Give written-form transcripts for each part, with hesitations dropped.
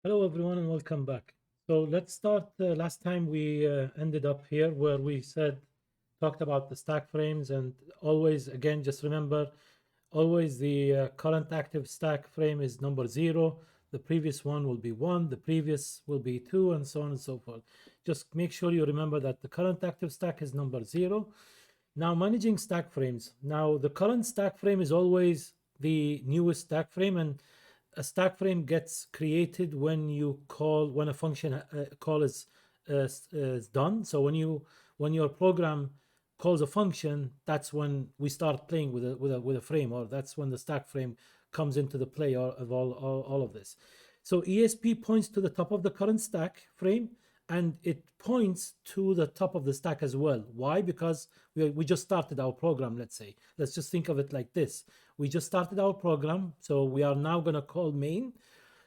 Hello, everyone, and welcome back. So let's start. Last time we ended up here where we talked about the stack frames, and always, again, just remember, always the current active stack frame is number 0. The previous one will be 1, the previous will be 2, and so on and so forth. Just make sure you remember that the current active stack is number 0. Now, managing stack frames. Now, the current stack frame is always the newest stack frame, and a stack frame gets created when a function call is done. So when your program calls a function, that's when we start playing with a frame, or that's when the stack frame comes into the play of all of this. So ESP points to the top of the current stack frame, and it points to the top of the stack as well. Why? Because we just started our program. Let's just think of it like this. We just started our program, so we are now going to call main.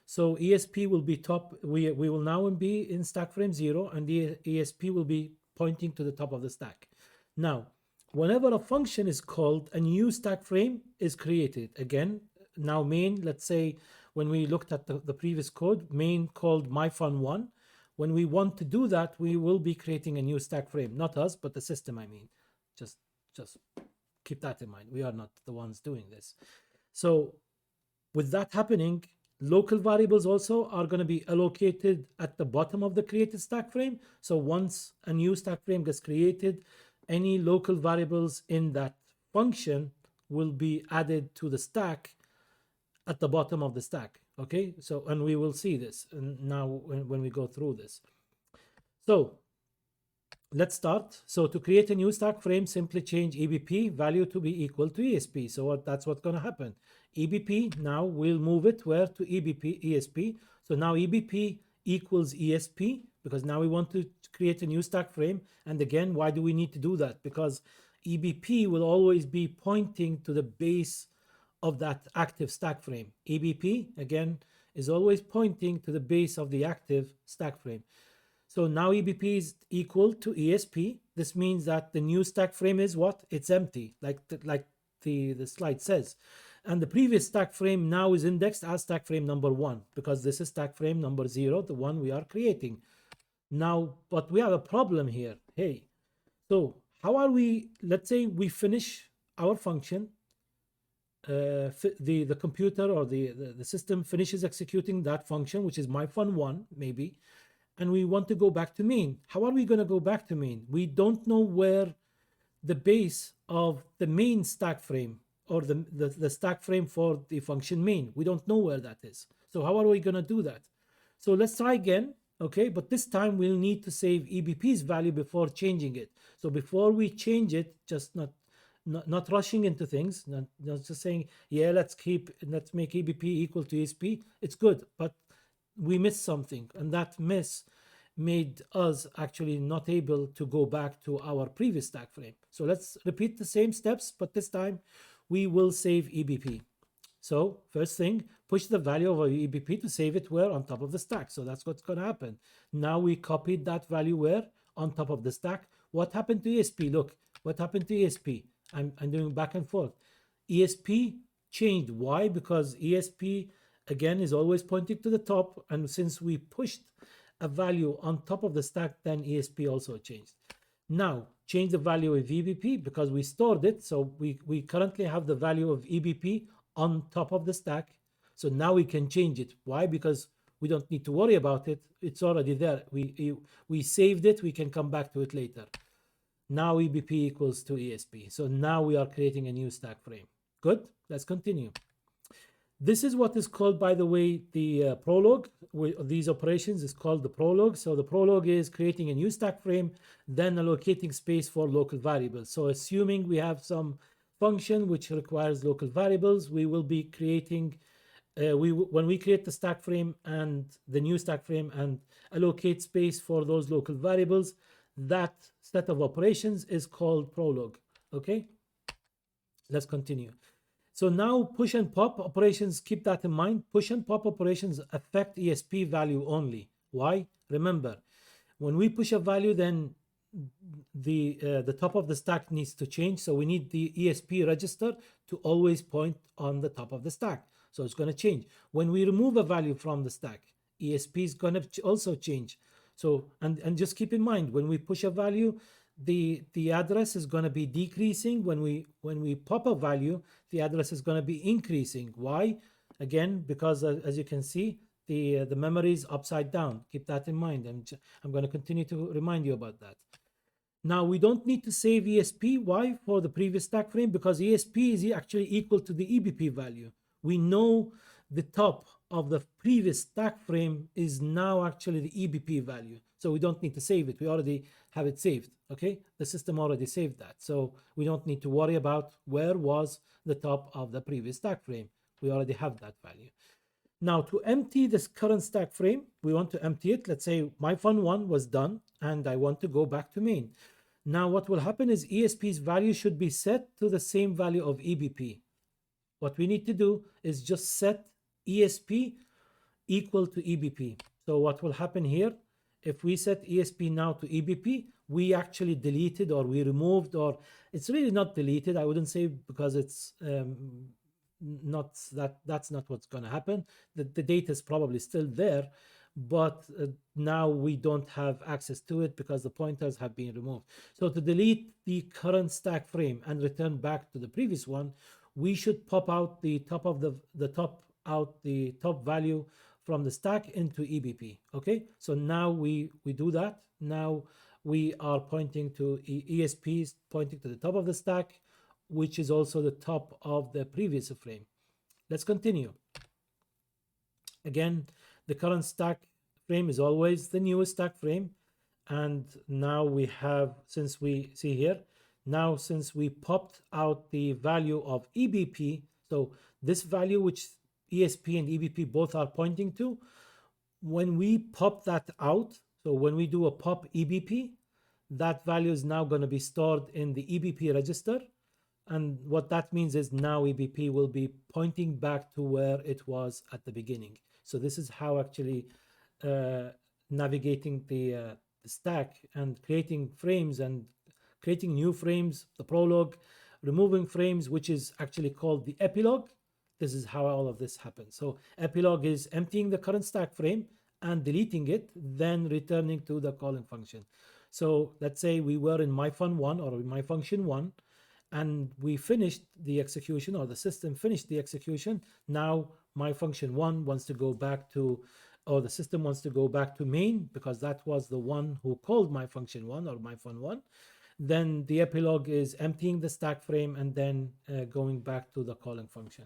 So ESP will be top. We will now be in stack frame 0, and the ESP will be pointing to the top of the stack. Now, whenever a function is called, a new stack frame is created. Again, now main, let's say when we looked at the previous code, main called myfun1. When we want to do that, we will be creating a new stack frame. Not us, but the system, I mean. Just keep that in mind. We are not the ones doing this. So with that happening, local variables also are going to be allocated at the bottom of the created stack frame. So once a new stack frame gets created, any local variables in that function will be added to the stack at the bottom of the stack. Okay, so, and we will see this now when we go through this. So let's start. So to create a new stack frame, simply change EBP value to be equal to ESP. So that's what's going to happen. EBP, now we'll move it where to ESP. So now EBP equals ESP, because now we want to create a new stack frame. And again, why do we need to do that? Because EBP will always be pointing to the base of that active stack frame. EBP, again, is always pointing to the base of the active stack frame. So now EBP is equal to ESP. This means that the new stack frame is what? It's empty, like the slide says. And the previous stack frame now is indexed as stack frame number 1, because this is stack frame number 0, the one we are creating. Now, but we have a problem here. Hey, so how are we, let's say we finish our function, the computer or the system finishes executing that function, which is myfun1 maybe, and we want to go back to main. How are we going to go back to main? We don't know where the base of the main stack frame, or the stack frame for the function main, we don't know where that is. So how are we going to do that? So let's try again. Okay, but this time we'll need to save EBP's value before changing it. So before we change it, just not rushing into things, not just saying, yeah, let's make EBP equal to ESP. It's good, but we missed something, and that miss made us actually not able to go back to our previous stack frame. So let's repeat the same steps, but this time we will save EBP. So first thing, push the value of our EBP to save it where? On top of the stack. So that's what's going to happen. Now we copied that value where? On top of the stack. What happened to ESP? Look, what happened to ESP? I'm doing back and forth. ESP changed. Why? Because ESP, again, is always pointing to the top. And since we pushed a value on top of the stack, then ESP also changed. Now, change the value of EBP because we stored it. So we currently have the value of EBP on top of the stack. So now we can change it. Why? Because we don't need to worry about it. It's already there. We saved it. We can come back to it later. Now EBP equals to ESP. So now we are creating a new stack frame. Good. Let's continue. This is what is called, by the way, the prologue. These operations is called the prologue. So the prologue is creating a new stack frame, then allocating space for local variables. So assuming we have some function which requires local variables, we will be creating, when we create the stack frame and the new stack frame and allocate space for those local variables, that set of operations is called prologue. Okay, let's continue. So now push and pop operations, keep that in mind. Push and pop operations affect ESP value only. Why? Remember, when we push a value, then the top of the stack needs to change. So we need the ESP register to always point on the top of the stack. So it's going to change. When we remove a value from the stack, ESP is going to also change. So, and just keep in mind, when we push a value, the address is going to be decreasing. When we pop a value, the address is going to be increasing. Why? Again, because as you can see, the memory is upside down. Keep that in mind. I'm going to continue to remind you about that. Now we don't need to save ESP. Why? For the previous stack frame, because ESP is actually equal to the EBP value. We know the top of the previous stack frame is now actually the EBP value. So we don't need to save it. We already have it saved. Okay, the system already saved that. So we don't need to worry about where was the top of the previous stack frame. We already have that value. Now to empty this current stack frame, we want to empty it. Let's say my fun1 was done and I want to go back to main. Now what will happen is ESP's value should be set to the same value of EBP. What we need to do is just set ESP equal to EBP. So what will happen here, if we set ESP now to EBP, we actually deleted or we removed, or it's really not deleted, I wouldn't say, because it's not that's not what's going to happen. The data is probably still there, but now we don't have access to it because the pointers have been removed. So to delete the current stack frame and return back to the previous one, we should pop out the top of the top value from the stack into EBP. Okay, so now we do that. Now we are pointing to ESPs, pointing to the top of the stack, which is also the top of the previous frame. Let's continue. Again, the current stack frame is always the newest stack frame. And now we have, since we see here, now since we popped out the value of EBP, so this value which ESP and EBP both are pointing to, when we pop that out, so when we do a pop EBP, that value is now going to be stored in the EBP register. And what that means is now EBP will be pointing back to where it was at the beginning. So this is how actually navigating the stack and creating frames and creating new frames, the Prologue, removing frames, which is actually called the epilogue. This is how all of this happens. So epilogue is emptying the current stack frame and deleting it, then returning to the calling function. So let's say we were in myFun1 or in myFunction1, and we finished the execution, or the system finished the execution. Now myFunction1 wants to go back to, or the system wants to go back to main, because that was the one who called myFunction1 or myFun1. Then the epilogue is emptying the stack frame and then going back to the calling function.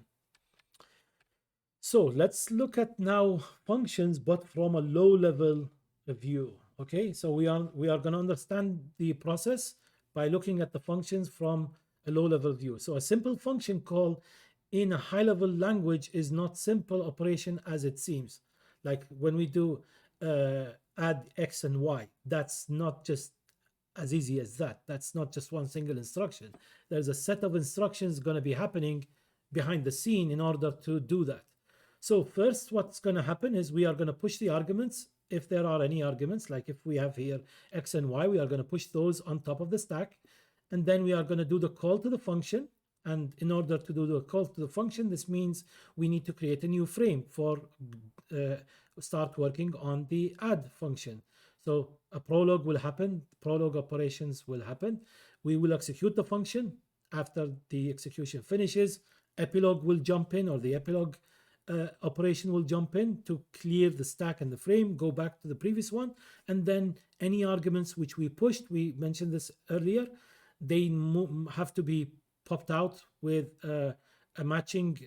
So let's look at now functions, but from a low level view. Okay, so we are going to understand the process by looking at the functions from a low level view. So a simple function call in a high level language is not simple operation as it seems. Like when we do add X and Y, that's not just as easy as that. That's not just one single instruction. There's a set of instructions going to be happening behind the scene in order to do that. So first, what's going to happen is we are going to push the arguments. If there are any arguments, like if we have here X and Y, we are going to push those on top of the stack. And then we are going to do the call to the function. And in order to do the call to the function, this means we need to create a new frame for start working on the add function. So a prologue will happen, prologue operations will happen. We will execute the function. After the execution finishes, epilogue will jump in, or the epilogue operation will jump in to clear the stack and the frame, go back to the previous one. And then any arguments which we pushed, we mentioned this earlier, they have to be popped out with a matching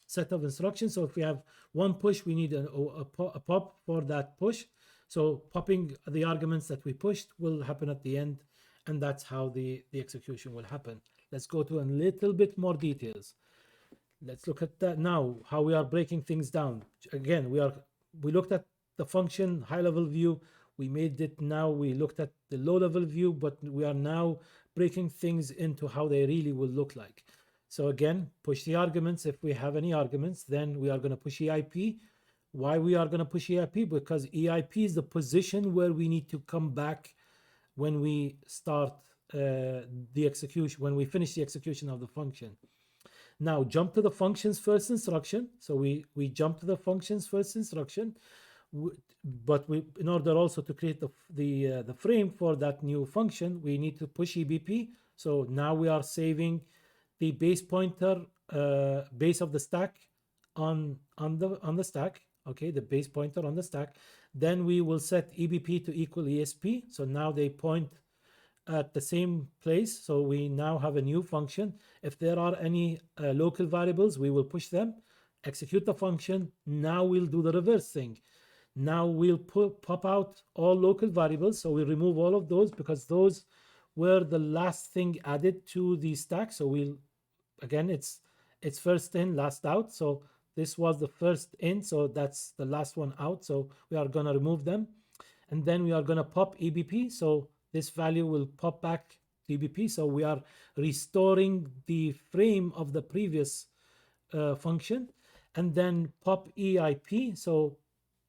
set of instructions. So if we have one push, we need a pop for that push. So popping the arguments that we pushed will happen at the end, and that's how the execution will happen. Let's go to a little bit more details. Let's look at that now, how we are breaking things down. Again, we looked at the function high level view. We made it, now we looked at the low level view, but we are now breaking things into how they really will look like. So again, push the arguments. If we have any arguments, then we are going to push EIP. Why we are going to push EIP? Because EIP is the position where we need to come back when we start the execution, when we finish the execution of the function. Now jump to the functions first instruction. So we jump to the functions first instruction, but in order also to create the frame for that new function, we need to push EBP. So now we are saving the base pointer, base of the stack on the stack. Okay, the base pointer on the stack. Then we will set EBP to equal ESP. So now they point at the same place. So we now have a new function. If there are any local variables, we will push them, execute the function. Now we'll do the reverse thing. Now we'll pop out all local variables. So we remove all of those because those were the last thing added to the stack. So we'll, again, it's first in, last out. So this was the first in, so that's the last one out. So we are going to remove them. And then we are going to pop EBP. So this value will pop back to EBP. So we are restoring the frame of the previous function. And then pop EIP. So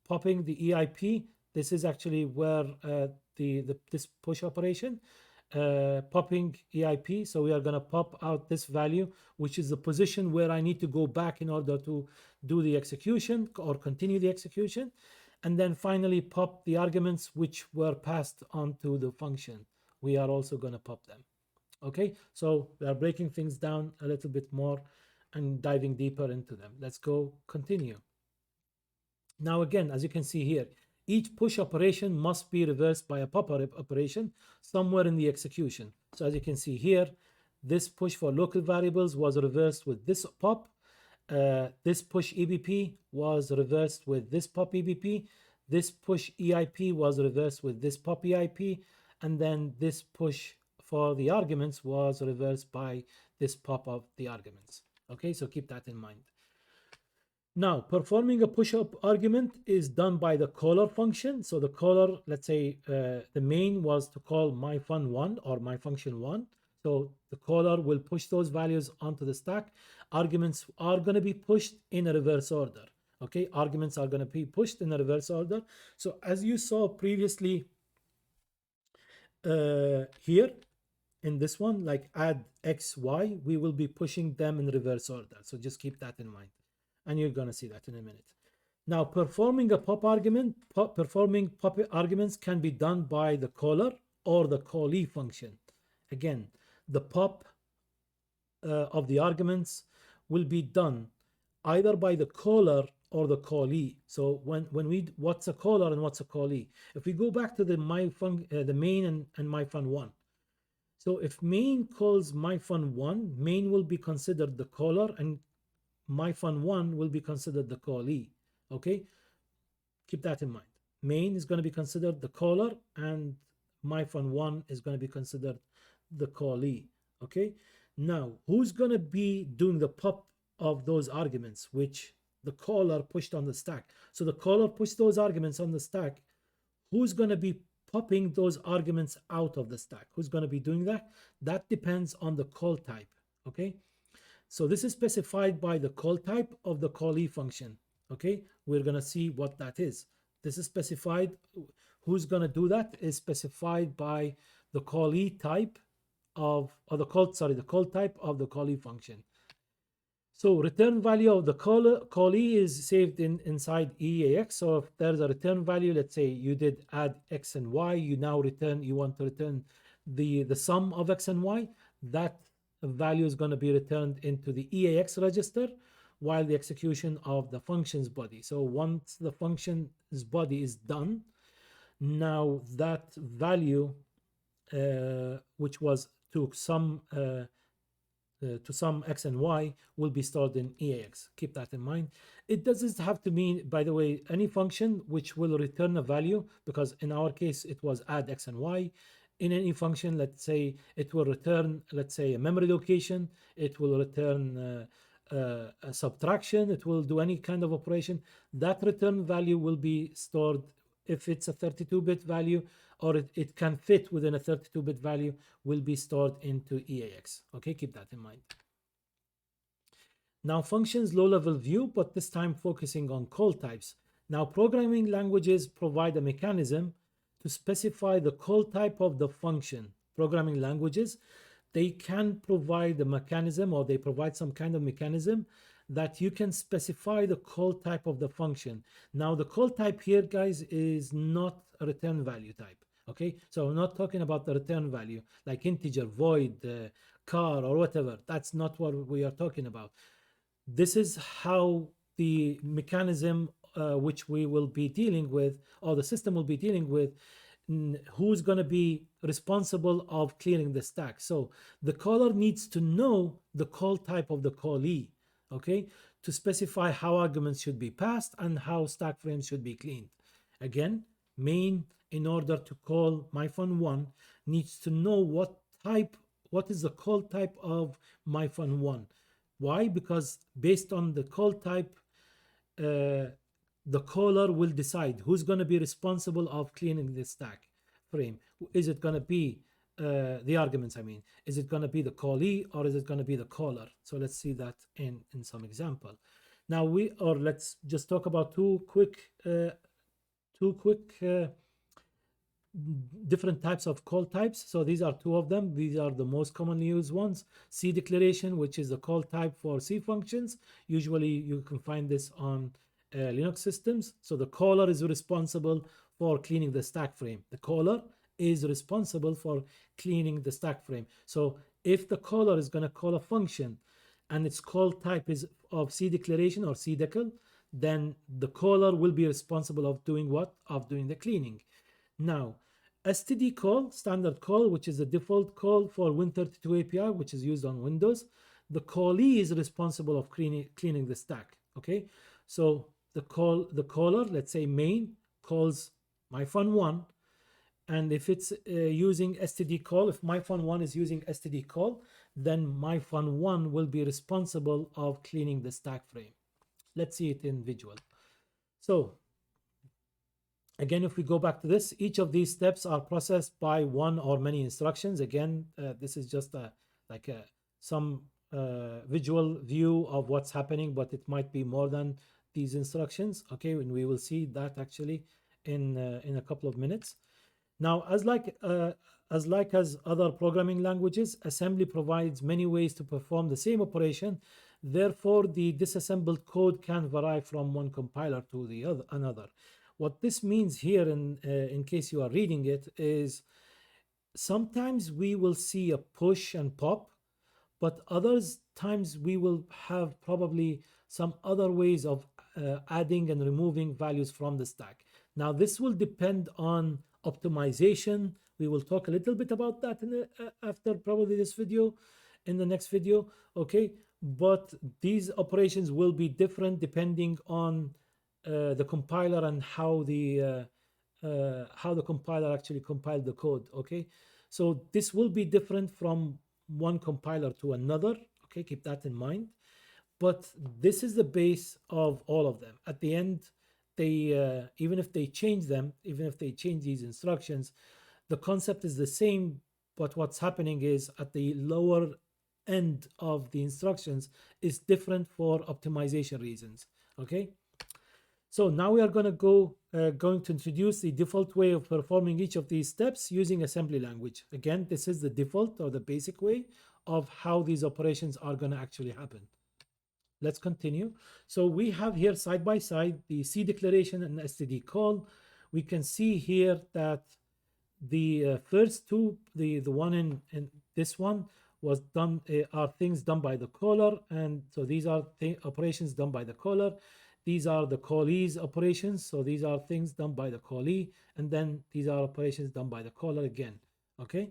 popping the EIP, this is actually where this push operation. Popping EIP, so we are going to pop out this value, which is the position where I need to go back in order to do the execution or continue the execution. And then finally pop the arguments which were passed onto the function. We are also going to pop them. Okay, so we are breaking things down a little bit more and diving deeper into them. Let's go continue. Now again, as you can see here, each push operation must be reversed by a pop operation somewhere in the execution. So as you can see here, this push for local variables was reversed with this pop. This push EBP was reversed with this pop EBP. This push EIP was reversed with this pop EIP. And then this push for the arguments was reversed by this pop of the arguments. Okay, so keep that in mind. Now, performing a push-up argument is done by the caller function. So the caller, let's say the main was to call myFun1 or myFunction1. So the caller will push those values onto the stack. Arguments are going to be pushed in a reverse order. Okay, arguments are going to be pushed in a reverse order. So as you saw previously here in this one, like add X, Y, we will be pushing them in reverse order. So just keep that in mind. And you're going to see that in a minute. Now, performing a pop argument, performing pop arguments can be done by the caller or the callee function. Again, the pop of the arguments will be done either by the caller or the callee. So what's a caller and what's a callee? If we go back to the main and myFun1. So if main calls myFun1, main will be considered the caller and myFun1 will be considered the callee. Okay, keep that in mind. Main is going to be considered the caller and myFun1 is going to be considered the callee. Okay, now who's going to be doing the pop of those arguments which the caller pushed on the stack? So the caller pushed those arguments on the stack. Who's going to be popping those arguments out of the stack? Who's going to be doing that? That depends on the call type. Okay, so this is specified by the call type of the callee function. Okay, we're going to see what that is. This is specified. Who's going to do that is specified by the callee type of, or the call type of the callee function. So return value of the callee is saved inside EAX. So if there's a return value, let's say you did add X and Y, you want to return the sum of X and Y, that value is going to be returned into the EAX register while the execution of the function's body. So once the function's body is done, now that value which was to some X and Y will be stored in EAX. Keep that in mind. It doesn't have to mean, by the way, any function which will return a value, because in our case it was add X and Y. In any function, let's say it will return, let's say, a memory location, it will return a subtraction, it will do any kind of operation. That return value will be stored, if it's a 32-bit value or it can fit within a 32-bit value, will be stored into EAX. Okay, keep that in mind. Now functions low-level view, but this time focusing on call types. Now programming languages provide a mechanism to specify the call type of the function. Programming languages they can provide a mechanism, or they provide some kind of mechanism that you can specify the call type of the function. Now, the call type here, guys, is not a return value type. Okay, so we're not talking about the return value like integer, void, car, or whatever. That's not what we are talking about. This is how the mechanism which we will be dealing with, or the system will be dealing with, who's going to be responsible of clearing the stack. So the caller needs to know the call type of the callee, okay, to specify how arguments should be passed and how stack frames should be cleaned. Again, main, in order to call myfun1, needs to know what is the call type of myfun1. Why? Because based on the call type, the caller will decide who's going to be responsible of cleaning the stack frame. Is it going to be the arguments? I mean, is it going to be the callee, or is it going to be the caller? So let's see that in some example. Now let's just talk about two quick different types of call types. So these are two of them. These are the most commonly used ones. C declaration, which is the call type for C functions. Usually you can find this on Linux systems. So the caller is responsible for cleaning the stack frame. The caller is responsible for cleaning the stack frame. So if the caller is going to call a function and its call type is of C declaration or C decl, then the caller will be responsible of doing what? Of doing the cleaning. Now, std call, standard call, which is the default call for Win32 API, which is used on Windows. The callee is responsible of cleaning the stack. Okay, so the caller, let's say main, calls myfun1, and if it's using std call, if myfun1 is using std call, then myfun1 will be responsible of cleaning the stack frame. Let's see it in visual. So again, if we go back to this, each of these steps are processed by one or many instructions. Again, this is just some visual view of what's happening, but it might be more than these instructions. Okay, and we will see that actually in a couple of minutes. Now, as other programming languages, assembly provides many ways to perform the same operation. Therefore, the disassembled code can vary from one compiler to another. What this means here, in case you are reading it, is sometimes we will see a push and pop, but others times we will have probably some other ways of adding and removing values from the stack. Now, this will depend on optimization. We will talk a little bit about that after probably this video, in the next video, okay? But these operations will be different depending on the compiler and how the compiler actually compiled the code, okay? So this will be different from one compiler to another, okay? Keep that in mind. But this is the base of all of them. At the end, they even if they change them, even if they change these instructions, the concept is the same. But what's happening is at the lower end of the instructions is different for optimization reasons, okay? So now we are going to introduce the default way of performing each of these steps using assembly language. Again, this is the default or the basic way of how these operations are going to actually happen. Let's continue. So we have here side by side the C declaration and std call. We can see here that the first two, the one in this one was done, are things done by the caller, and so these are operations done by the caller. These are the callee's operations, so these are things done by the callee, and then these are operations done by the caller again. Okay,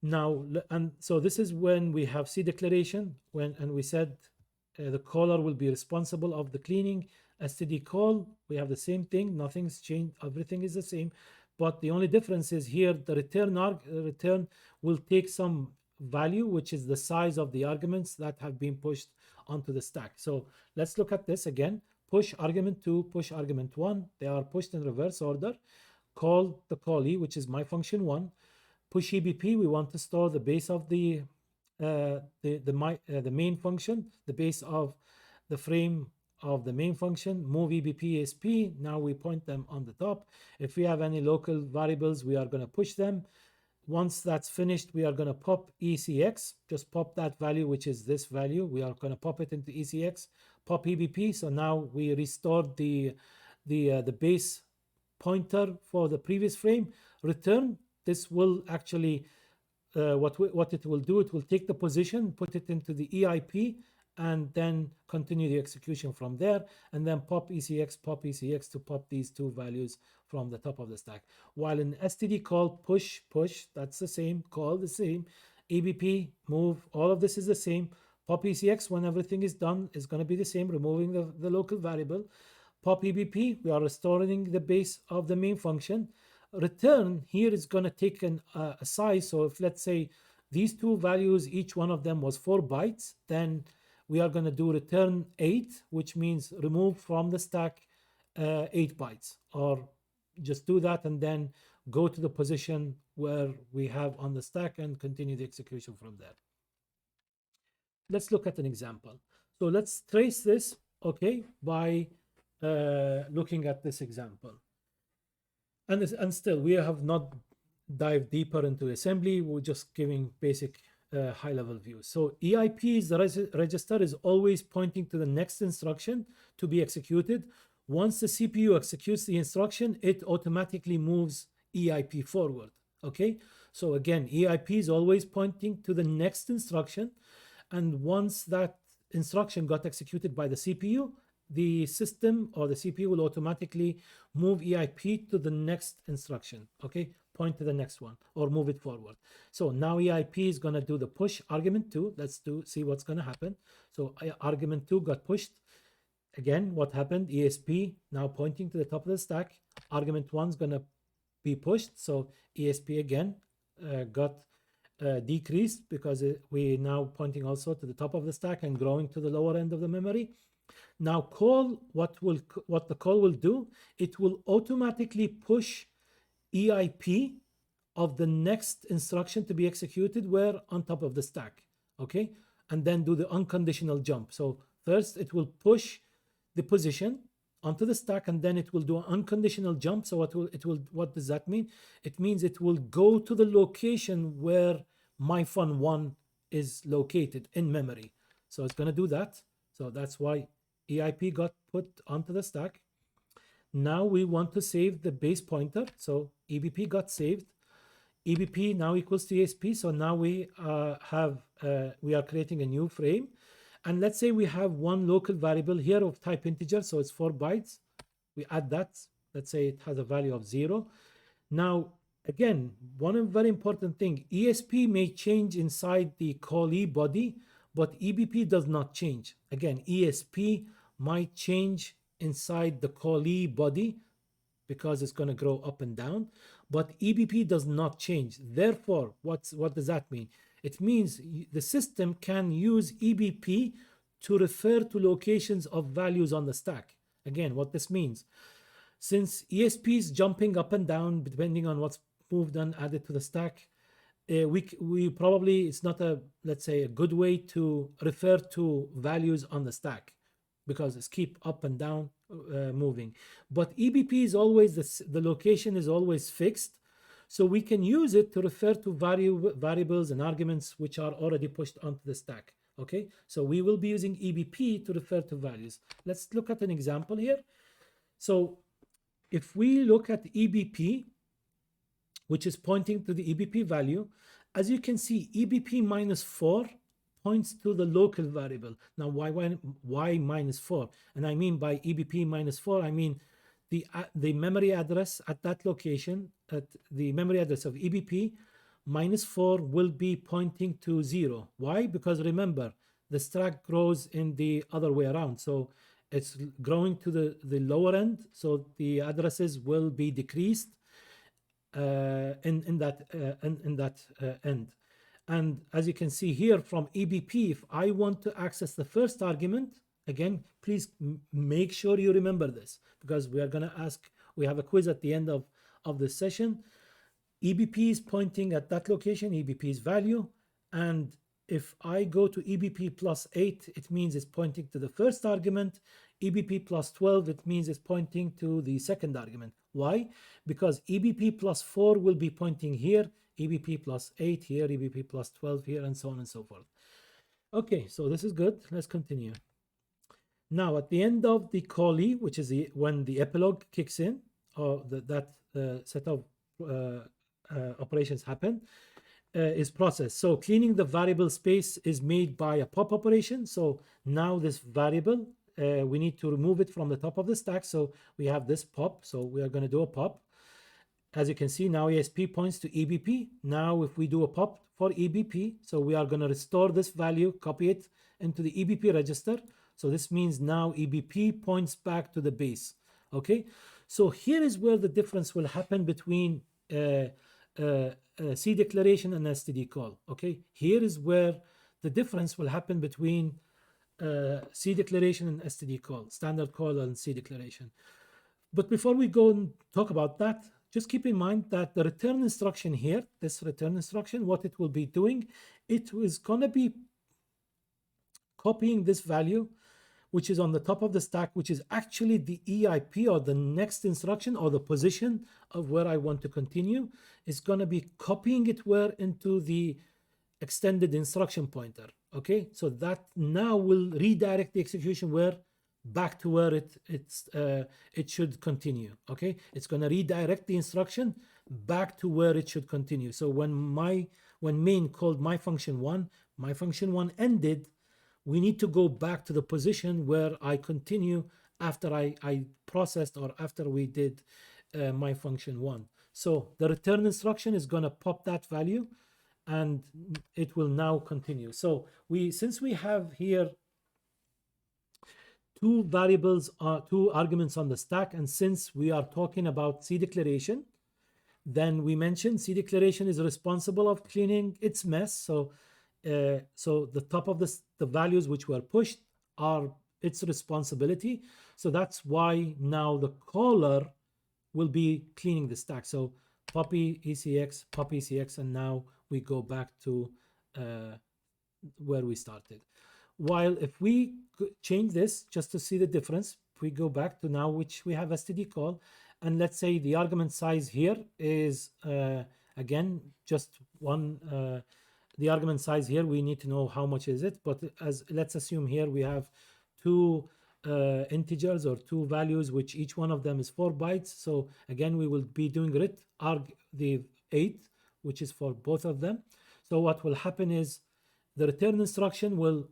now, and so this is when we have C declaration, and we said the caller will be responsible of the cleaning. Std call, we have the same thing, nothing's changed, everything is the same, but the only difference is here the return will take some value, which is the size of the arguments that have been pushed onto the stack. So let's look at this again. Push argument 2, push argument 1, they are pushed in reverse order. Call the callee, which is myfunction1. Push ebp, we want to store the base of the main function, the base of the frame of the main function. Move ebp asp, now we point them on the top. If we have any local variables, we are going to push them. once that's finished, we are going to pop ECX, just pop that value, which is this value. We are going to pop it into ECX, pop EBP. So now we restored the base pointer for the previous frame. Return. This will actually, what it will do, it will take the position, put it into the EIP, and then continue the execution from there, and then pop ECX to pop these two values from the top of the stack. While in std call push, that's the same, call the same, EBP move, all of this is the same. Pop ECX, when everything is done, is going to be the same, removing the local variable. Pop EBP, we are restoring the base of the main function. Return here is going to take a size. So if, let's say, these two values, each one of them was 4 bytes, then we are going to do return 8, which means remove from the stack 8 bytes, or just do that and then go to the position where we have on the stack and continue the execution from there. Let's look at an example. So let's trace this, okay, by looking at this example. And still, we have not dived deeper into assembly. We're just giving basic high-level view. So EIP is the register is always pointing to the next instruction to be executed. Once the CPU executes the instruction, it automatically moves EIP forward. Okay, so again, EIP is always pointing to the next instruction, and once that instruction got executed by the CPU, the system or the CPU will automatically move EIP to the next instruction. Okay, point to the next one or move it forward. So now EIP is going to do the push argument 2. Let's see what's going to happen. So argument 2 got pushed. Again, what happened? ESP now pointing to the top of the stack. Argument 1 is going to be pushed. So ESP again got decreased because we now pointing also to the top of the stack and growing to the lower end of the memory. Now call, what the call will do, it will automatically push EIP of the next instruction to be executed where on top of the stack, okay, and then do the unconditional jump. So first it will push the position onto the stack, and then it will do an unconditional jump. So what does that mean? It means it will go to the location where my fun 1 is located in memory. So it's going to do that. So that's why EIP got put onto the stack. Now we want to save the base pointer. So EBP got saved. EBP now equals to ESP. So now we are creating a new frame. And let's say we have one local variable here of type integer. So it's 4 bytes. We add that. Let's say it has a value of 0. Now, again, one very important thing, ESP may change inside the callee body, but EBP does not change. Again, ESP might change inside the callee body because it's going to grow up and down, but EBP does not change. Therefore, what does that mean? It means the system can use EBP to refer to locations of values on the stack. Again, what this means, since ESP is jumping up and down depending on what's moved and added to the stack, we probably, it's not a, let's say, a good way to refer to values on the stack because it's keep up and down moving. But EBP is always, the location is always fixed. So we can use it to refer to variables and arguments which are already pushed onto the stack. Okay, so we will be using EBP to refer to values. Let's look at an example here. So if we look at EBP, which is pointing to the EBP value, as you can see, EBP minus 4 points to the local variable. Now, why minus 4? And I mean by EBP minus 4, I mean the memory address at that location, at the memory address of EBP minus 4 will be pointing to 0. Why? Because remember, the stack grows in the other way around. So it's growing to the lower end. So the addresses will be decreased in that end. And as you can see here from EBP, if I want to access the first argument, again, please make sure you remember this because we are going to ask, we have a quiz at the end of this session. EBP is pointing at that location, EBP's value. And if I go to EBP plus 8, it means it's pointing to the first argument. EBP plus 12, it means it's pointing to the second argument. Why? Because EBP plus 4 will be pointing here. EBP plus 8 here, EBP plus 12 here, and so on and so forth. Okay, so this is good. Let's continue. Now, at the end of the callee, which is when the epilogue kicks in, or that set of operations happen, is processed. So cleaning the variable space is made by a pop operation. So now this variable, we need to remove it from the top of the stack. So we have this pop. So we are going to do a pop. As you can see, now ESP points to EBP. Now if we do a pop for EBP, so we are going to restore this value, copy it into the EBP register. So this means now EBP points back to the base. Okay, so here is where the difference will happen between C declaration and STD call. Okay, here is where the difference will happen between C declaration and STD call, standard call and C declaration. But before we go and talk about that, just keep in mind that the return instruction here, this return instruction, what it will be doing, it is going to be copying this value, which is on the top of the stack, which is actually the EIP, or the next instruction, or the position of where I want to continue. Is going to be copying it where into the extended instruction pointer. Okay, so that now will redirect the execution where back to where it should continue. Okay, it's going to redirect the instruction back to where it should continue. So when main called my function one ended, we need to go back to the position where I continue after I processed, or after we did my function one. So the return instruction is going to pop that value, and it will now continue. So since we have here two variables, two arguments on the stack, and since we are talking about C declaration, then we mentioned C declaration is responsible of cleaning its mess. So the top of the values which were pushed are its responsibility. So that's why now the caller will be cleaning the stack. So poppy ECX, and now we go back to where we started. While if we change this just to see the difference, if we go back to now, which we have STD call, and let's say the argument size here is again just one. The argument size here, we need to know how much is it, but let's assume here we have two integers or two values, which each one of them is 4 bytes. So again, we will be doing the 8, which is for both of them. So what will happen is the return instruction will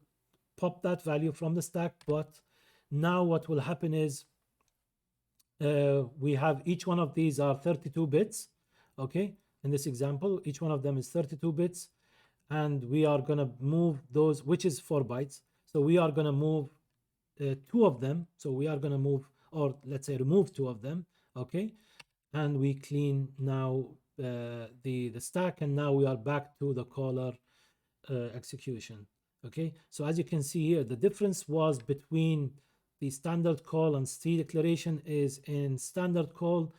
pop that value from the stack, but now what will happen is we have each one of these are 32 bits. Okay, in this example, each one of them is 32 bits. And we are going to move those, which is 4 bytes. So we are going to move 2 of them. So we are going to move, or let's say remove 2 of them. Okay. And we clean now the stack. And now we are back to the caller execution. Okay. So as you can see here, the difference was between the standard call and C declaration is in standard call,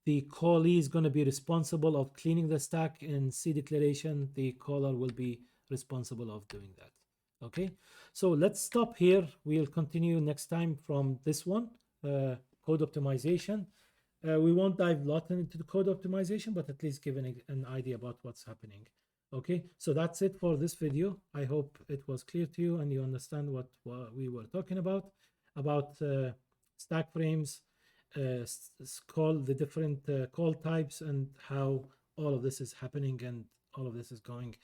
the callee is going to be responsible of cleaning the stack. In C declaration, the caller will be responsible of doing that. Okay, so let's stop here. We'll continue next time from this one, code optimization. We won't dive a lot into the code optimization, but at least give an idea about what's happening. Okay, so that's it for this video. I hope it was clear to you and you understand what we were talking about stack frames, call the different call types, and how all of this is happening and all of this is going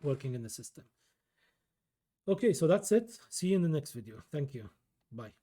working in the system. Okay, so that's it. See you in the next video. Thank you. Bye.